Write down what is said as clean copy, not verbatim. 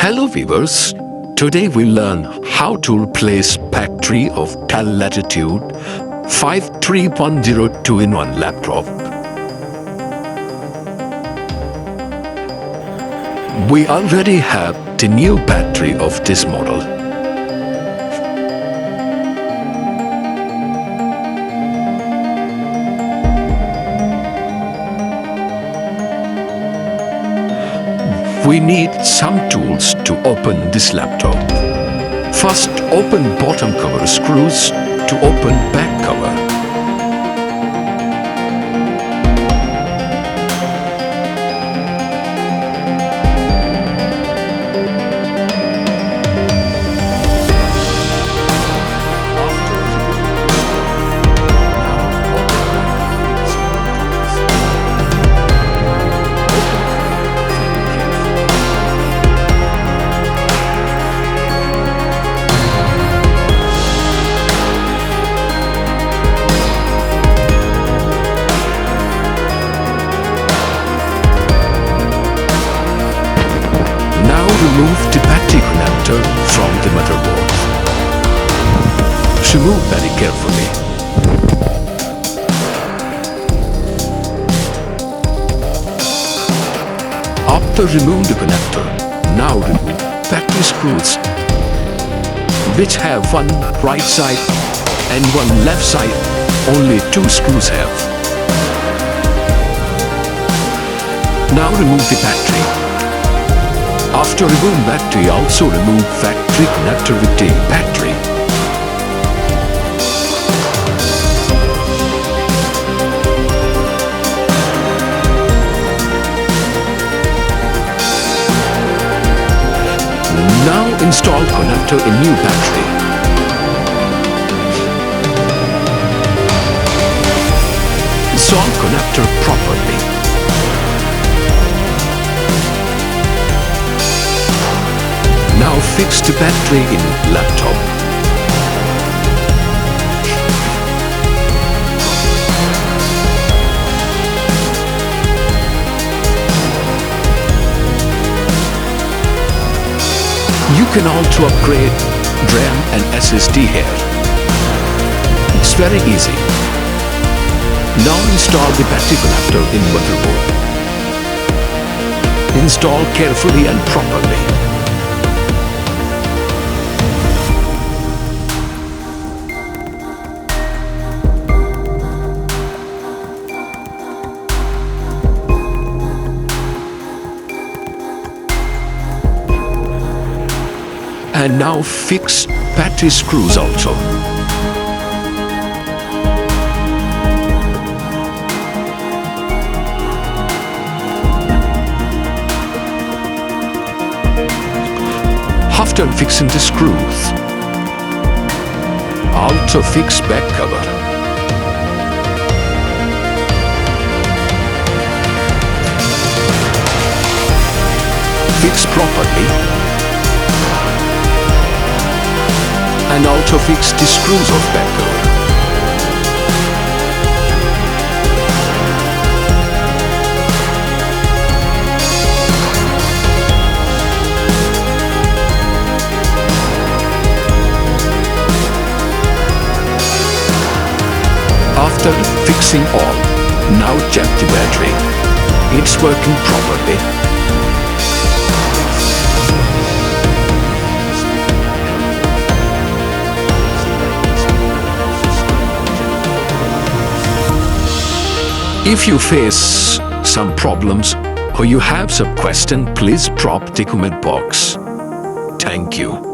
Hello viewers, today we learn how to replace battery of Dell Latitude 53102 2-in-1 laptop. We already have the new battery of this model. We need some tools to open this laptop. First, open bottom cover screws to open back cover. Remove the battery connector from the motherboard. Remove very carefully. After removing the connector, now remove battery screws, which have one right side and one left side. Only two screws have. Now remove the battery. After removing battery, also remove factory connector with the battery. Now install connector in new battery. Install connector properly. Now fix the battery in laptop. You can also upgrade RAM and SSD here. It's very easy. Now install the battery connector in motherboard. Install carefully and properly. And now fix battery screws also. After fixing the screws, also fix back cover. Fix properly. And also fix the screws of back cover. After fixing all, now check the battery. It's working properly. If you face some problems or you have some question, please drop the comment box. Thank you.